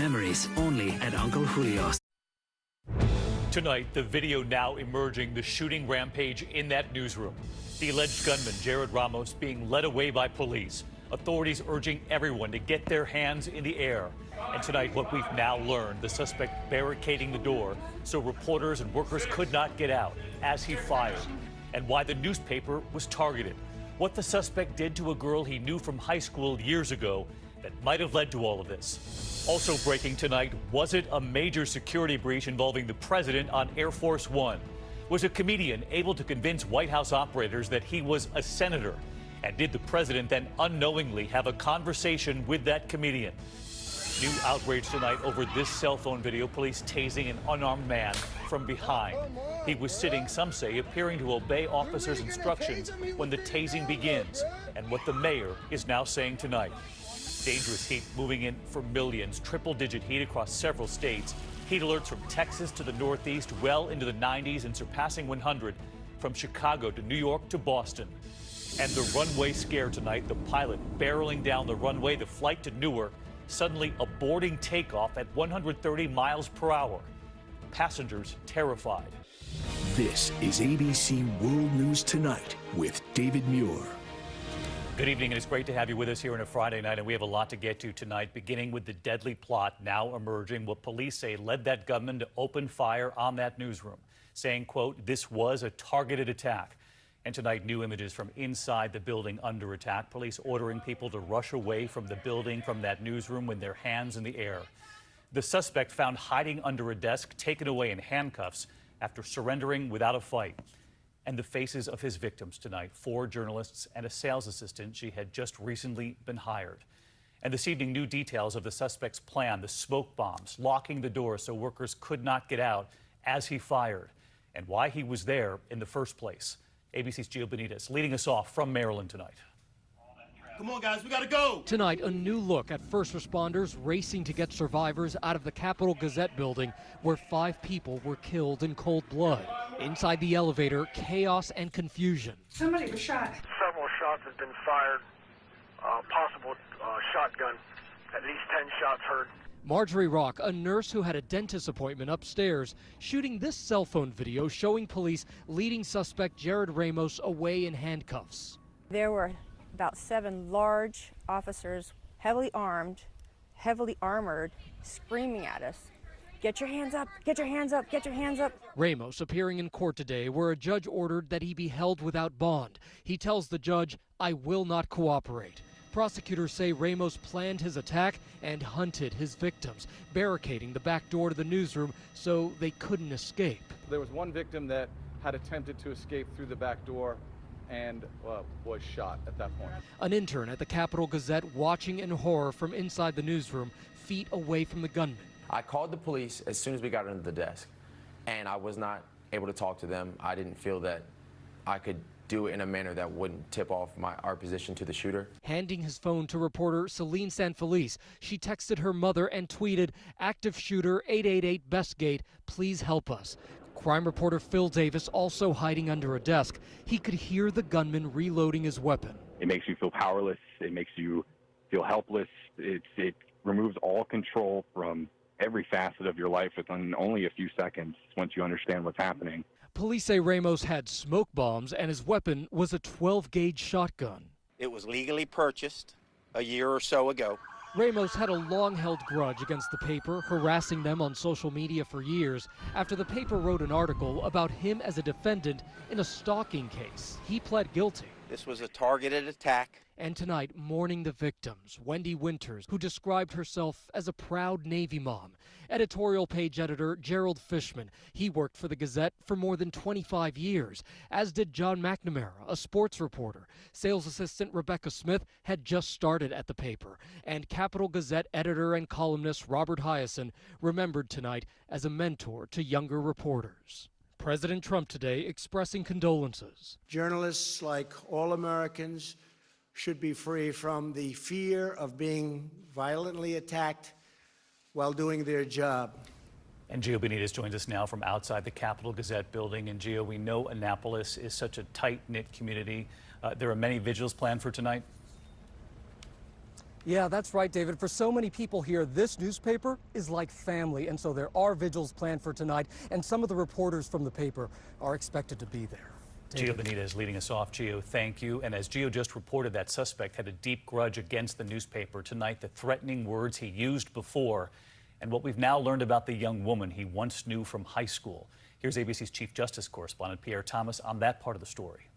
memories only at Uncle Julio's. Tonight, the video now emerging, the shooting rampage in that newsroom. The alleged gunman, Jared Ramos, being led away by police. Authorities urging everyone to get their hands in the air. And tonight, what we've now learned, the suspect barricading the door so reporters and workers could not get out as he fired. And why the newspaper was targeted. What the suspect did to a girl he knew from high school years ago that might have led to all of this. Also breaking tonight, was it a major security breach involving the president on Air Force One? Was a comedian able to convince White House operators that he was a senator? And did the president then unknowingly have a conversation with that comedian? New outrage tonight over this cell phone video, police tasing an unarmed man from behind. He was sitting, some say, appearing to obey officers' instructions when the tasing begins, and what the mayor is now saying tonight. Dangerous heat moving in for millions, triple-digit heat across several states. Heat alerts from Texas to the Northeast, well into the 90s and surpassing 100 from Chicago to New York to Boston. And the runway scare tonight, the pilot barreling down the runway, the flight to Newark, suddenly aborting takeoff at 130 miles per hour. Passengers terrified. This is ABC World News Tonight with David Muir. Good evening, and it's great to have you with us here on a Friday night, and we have a lot to get to tonight, beginning with the deadly plot now emerging, what police say led that gunman to open fire on that newsroom, saying, quote, this was a targeted attack. And tonight, new images from inside the building under attack, police ordering people to rush away from the building, from that newsroom with their hands in the air. The suspect found hiding under a desk, taken away in handcuffs after surrendering without a fight. And the faces of his victims tonight, 4 journalists and a sales assistant. She had just recently been hired. And this evening, new details of the suspect's plan, the smoke bombs, locking the door so workers could not get out as he fired, and why he was there in the first place. ABC's Gio Benitez leading us off from Maryland tonight. Come on, guys, we gotta go. Tonight, a new look at first responders racing to get survivors out of the Capitol Gazette building, where 5 people were killed in cold blood. Inside the elevator, chaos and confusion. Somebody was shot. Several shots have been fired, possible shotgun, at least 10 shots heard. Marjorie Rock, a nurse who had a dentist appointment upstairs, shooting this cell phone video showing police leading suspect Jared Ramos away in handcuffs. There were about 7 large officers, heavily armed, heavily armored, screaming at us. Get your hands up, get your hands up, get your hands up. Ramos appearing in court today, where a judge ordered that he be held without bond. He tells the judge, I will not cooperate. Prosecutors say Ramos planned his attack and hunted his victims, barricading the back door to the newsroom so they couldn't escape. There was one victim that had attempted to escape through the back door and was shot at that point. An intern at the Capitol Gazette watching in horror from inside the newsroom, feet away from the gunman. I called the police as soon as we got under the desk, and I was not able to talk to them. I didn't feel that I could do it in a manner that wouldn't tip off our position to the shooter. Handing his phone to reporter Celine Sanfelice, she texted her mother and tweeted, active shooter 888 Bestgate, please help us. Crime reporter Phil Davis also hiding under a desk. He could hear the gunman reloading his weapon. It makes you feel powerless. It makes you feel helpless. It removes all control from every facet of your life within only a few seconds once you understand what's happening. Police say Ramos had smoke bombs and his weapon was a 12-gauge shotgun. It was legally purchased a year or so ago. Ramos had a long-held grudge against the paper, harassing them on social media for years after the paper wrote an article about him as a defendant in a stalking case. He pled guilty. This was a targeted attack. And tonight, mourning the victims, Wendy Winters, who described herself as a proud Navy mom. Editorial page editor Gerald Fishman. He worked for the Gazette for more than 25 years, as did John McNamara, a sports reporter. Sales assistant Rebecca Smith had just started at the paper. And Capitol Gazette editor and columnist Robert Hyacin remembered tonight as a mentor to younger reporters. President Trump today expressing condolences. Journalists, like all Americans, should be free from the fear of being violently attacked while doing their job. And Gio Benitez joins us now from outside the Capitol Gazette building. And Gio, we know Annapolis is such a tight-knit community. There are many vigils planned for tonight. Yeah, that's right, David. For so many people here, this newspaper is like family, and so there are vigils planned for tonight, and some of the reporters from the paper are expected to be there. Gio Benitez leading us off. Gio, thank you. And as Gio just reported, that suspect had a deep grudge against the newspaper. Tonight, the threatening words he used before, and what we've now learned about the young woman he once knew from high school. Here's ABC's Chief Justice correspondent Pierre Thomas on that part of the story.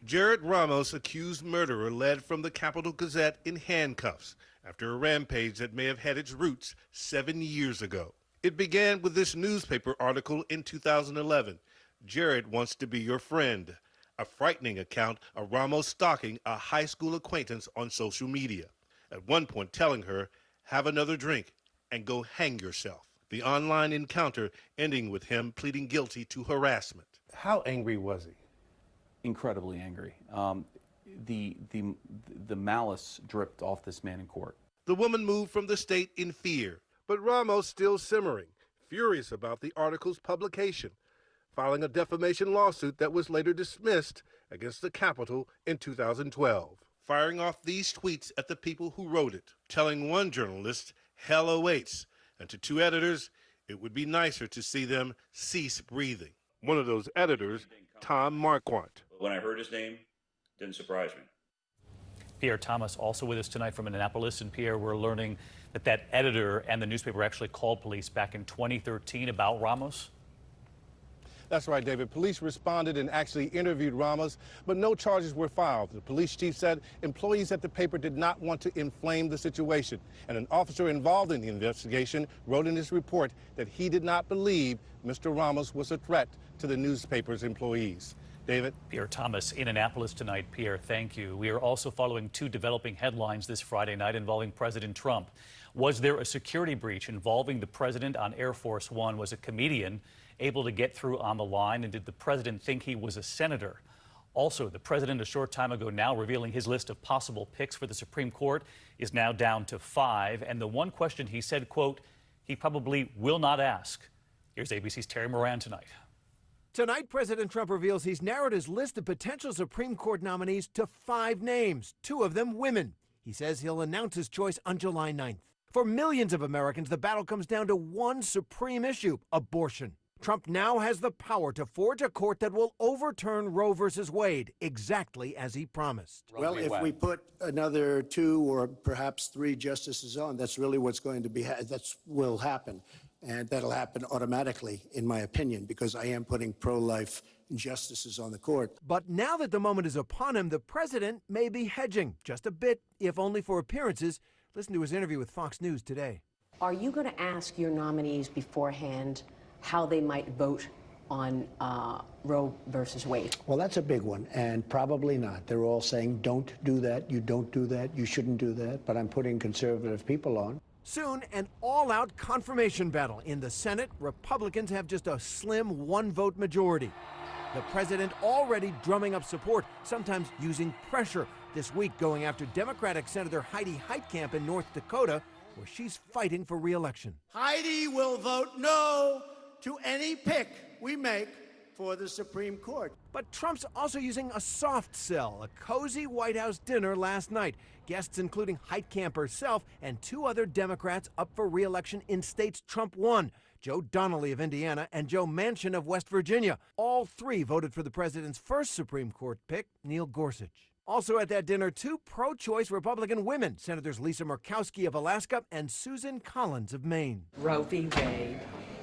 Jared Ramos, accused murderer, led from the Capital Gazette in handcuffs after a rampage that may have had its roots 7 years ago. It began with this newspaper article in 2011. Jared wants to be your friend. A frightening account of Ramos stalking a high school acquaintance on social media. At one point telling her, have another drink and go hang yourself. The online encounter ending with him pleading guilty to harassment. How angry was he? Incredibly angry. The malice dripped off this man in court. The woman moved from the state in fear, but Ramos still simmering, furious about the article's publication, filing a defamation lawsuit that was later dismissed against the Capitol in 2012. Firing off these tweets at the people who wrote it, telling one journalist, hell awaits, and to two editors, it would be nicer to see them cease breathing. One of those editors, Tom Marquardt. When I heard his name, didn't surprise me. Pierre Thomas also with us tonight from Annapolis. And Pierre, we're learning that that editor and the newspaper actually called police back in 2013 about Ramos. That's right, David. Police responded and actually interviewed Ramos, but no charges were filed. The police chief said employees at the paper did not want to inflame the situation. And an officer involved in the investigation wrote in his report that he did not believe Mr. Ramos was a threat to the newspaper's employees. David? Pierre Thomas in Annapolis tonight. Pierre, thank you. We are also following two developing headlines this Friday night involving President Trump. Was there a security breach involving the president on Air Force One? Was a comedian able to get through on the line? And did the president think he was a senator? Also, the president a short time ago now revealing his list of possible picks for the Supreme Court is now down to 5. And the one question he said, quote, he probably will not ask. Here's ABC's Terry Moran tonight. Tonight, President Trump reveals he's narrowed his list of potential Supreme Court nominees to 5 names, 2 of them women. He says he'll announce his choice on July 9th. For millions of Americans, the battle comes down to one supreme issue: abortion. Trump now has the power to forge a court that will overturn Roe versus Wade, exactly as he promised. Well, if we put another 2 or perhaps 3 justices on, that's really what's going to be, will happen. And that'll happen automatically, in my opinion, because I am putting pro-life justices on the court. But now that the moment is upon him, the president may be hedging just a bit, if only for appearances. Listen to his interview with Fox News today. Are you going to ask your nominees beforehand how they might vote on Roe versus Wade? Well, that's a big one, and probably not. They're all saying, don't do that, you don't do that, you shouldn't do that, but I'm putting conservative people on. Soon, an all-out confirmation battle. In the Senate, Republicans have just a slim 1-vote majority. The president already drumming up support, sometimes using pressure. This week going after Democratic Senator Heidi Heitkamp in North Dakota, where she's fighting for re-election. Heidi will vote no to any pick we make for the Supreme Court. But Trump's also using a soft sell, a cozy White House dinner last night. Guests including Heitkamp herself and 2 other Democrats up for re-election in states Trump won: Joe Donnelly of Indiana and Joe Manchin of West Virginia. All 3 voted for the president's first Supreme Court pick, Neil Gorsuch. Also at that dinner, 2 pro-choice Republican women, Senators Lisa Murkowski of Alaska and Susan Collins of Maine. Roe v. Wade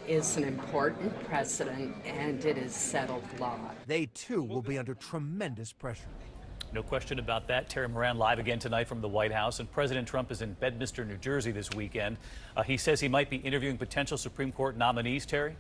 is an important precedent, and it is settled law. They, too, will be under tremendous pressure. No question about that. Terry Moran live again tonight from the White House. And President Trump is in Bedminster, New Jersey this weekend. He says he might be interviewing potential Supreme Court nominees, Terry?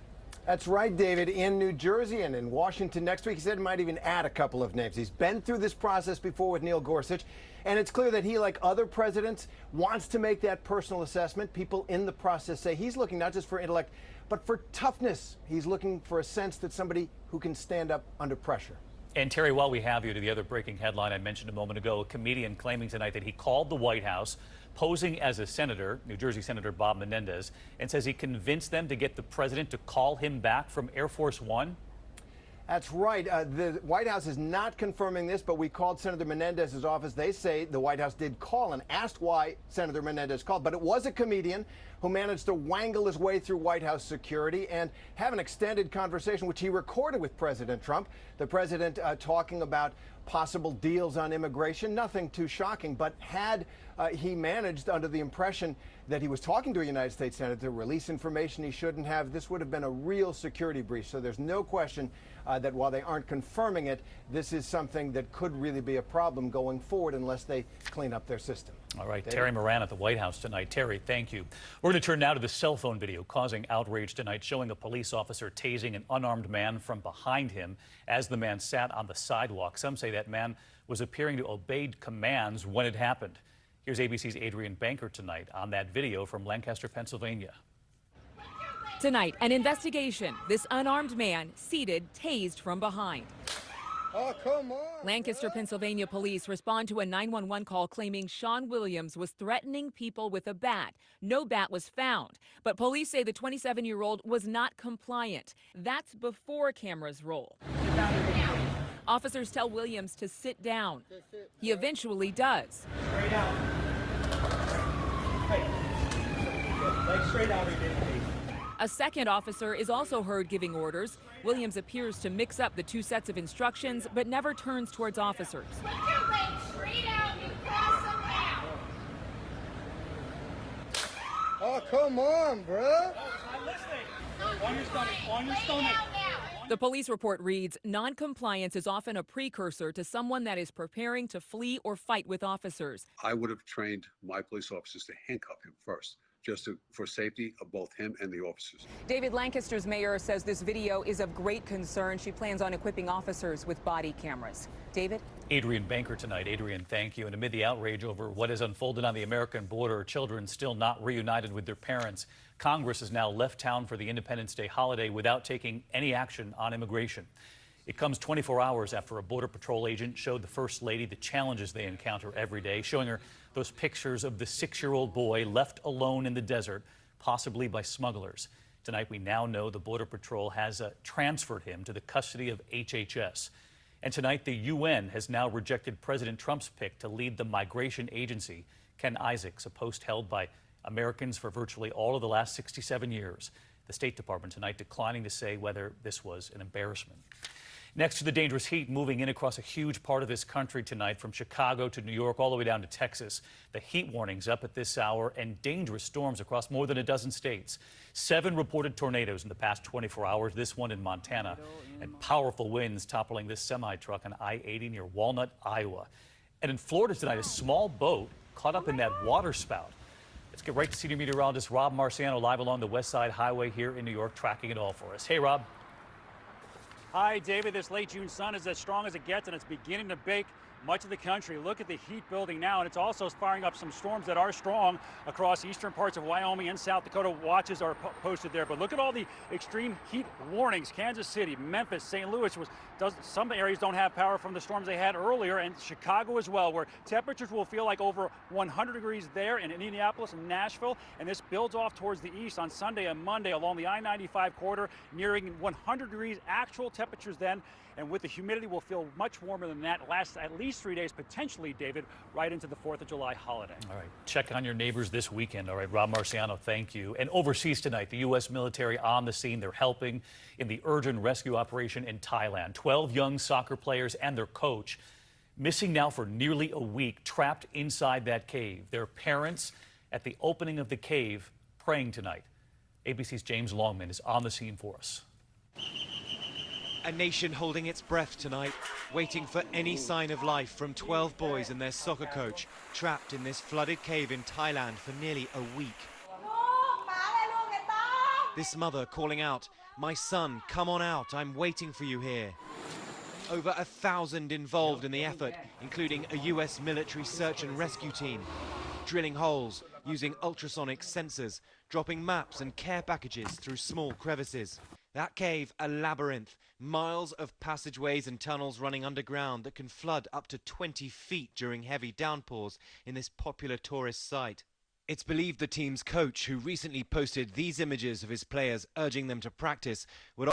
That's right, David. In New Jersey and in Washington next week, he said he might even add a couple of names. He's been through this process before with Neil Gorsuch, and it's clear that he, like other presidents, wants to make that personal assessment. People in the process say he's looking not just for intellect, but for toughness. He's looking for a sense that somebody who can stand up under pressure. And Terry, while we have you, to the other breaking headline I mentioned a moment ago, a comedian claiming tonight that he called the White House posing as a senator, New Jersey Senator Bob Menendez, and says he convinced them to get the president to call him back from Air Force One. That's right. The White House is not confirming this, but we called Senator Menendez's office. They say the White House did call and asked why Senator Menendez called, but it was a comedian who managed to wangle his way through White House security and have an extended conversation, which he recorded with President Trump. The president talking about possible deals on immigration, nothing too shocking, but had he managed under the impression that he was talking to a United States senator to release information he shouldn't have, this would have been a real security breach. So there's no question that while they aren't confirming it, this is something that could really be a problem going forward unless they clean up their system. All right, David? Terry Moran at the White House tonight. Terry, thank you. We're going to turn now to the cell phone video causing outrage tonight, showing a police officer tasing an unarmed man from behind him as the man sat on the sidewalk. Some say that man was appearing to obey commands when it happened. Here's ABC's Adrian Banker tonight on that video from Lancaster, Pennsylvania. Tonight, an investigation. This unarmed man seated, tased from behind. Oh, come on. Lancaster, Pennsylvania police respond to a 911 call claiming Sean Williams was threatening people with a bat. No bat was found, but police say the 27-year-old was not compliant. That's before cameras roll. Officers tell Williams to sit down. He eventually does. Straight out. Hey. Leg straight out. A second officer is also heard giving orders. Williams appears to mix up the two sets of instructions, but never turns towards officers. Put your legs straight out and cross them out. Oh, come on, bro. I'm listening. On your stomach. The police report reads, non-compliance is often a precursor to someone that is preparing to flee or fight with officers. I would have trained my police officers to handcuff him first, just for safety of both him and the officers. David, Lancaster's mayor says this video is of great concern. She plans on equipping officers with body cameras. David? Adrian Banker tonight. Adrian, thank you. And amid the outrage over what has unfolded on the American border, children still not reunited with their parents, Congress has now left town for the Independence Day holiday without taking any action on immigration. It comes 24 hours after a Border Patrol agent showed the First Lady the challenges they encounter every day, showing her those pictures of the 6-year-old boy left alone in the desert, possibly by smugglers. Tonight, we now know the Border Patrol has transferred him to the custody of HHS. And tonight, the UN has now rejected President Trump's pick to lead the migration agency. Ken Isaacs, a post held by Americans for virtually all of the last 67 years. The State Department tonight declining to say whether this was an embarrassment. Next to the dangerous heat moving in across a huge part of this country tonight, from Chicago to New York all the way down to Texas. The heat warnings up at this hour and dangerous storms across more than a dozen states. 7 reported tornadoes in the past 24 hours, this one in Montana, and powerful winds toppling this semi-truck on I-80 near Walnut, Iowa. And in Florida tonight, a small boat caught up in that water spout. Let's get right to senior meteorologist Rob Marciano live along the West Side Highway here in New York, tracking it all for us. Hey, Rob. Hi, David. This late June sun is as strong as it gets, and it's beginning to bake much of the country. Look at the heat building now, and it's also firing up some storms that are strong across eastern parts of Wyoming and South Dakota. Watches are posted there, but look at all the extreme heat warnings. Kansas City, Memphis, St. Louis, some areas don't have power from the storms they had earlier, and Chicago as well, where temperatures will feel like over 100 degrees there in Indianapolis and Nashville, and this builds off towards the east on Sunday and Monday along the I-95 corridor, nearing 100 degrees actual temperatures then. And with the humidity, we'll feel much warmer than that. Lasts at least 3 days, potentially, David, right into the 4th of July holiday. All right. Check on your neighbors this weekend. All right. Rob Marciano, thank you. And overseas tonight, the U.S. military on the scene. They're helping in the urgent rescue operation in Thailand. 12 young soccer players and their coach missing now for nearly a week, trapped inside that cave. Their parents at the opening of the cave praying tonight. ABC's James Longman is on the scene for us. A nation holding its breath tonight, waiting for any sign of life from 12 boys and their soccer coach, trapped in this flooded cave in Thailand for nearly a week. This mother calling out, "My son, come on out, I'm waiting for you here." Over 1,000 involved in the effort, including a US military search and rescue team, drilling holes, using ultrasonic sensors, dropping maps and care packages through small crevices. That cave, a labyrinth, miles of passageways and tunnels running underground that can flood up to 20 feet during heavy downpours in this popular tourist site. It's believed the team's coach, who recently posted these images of his players urging them to practice, would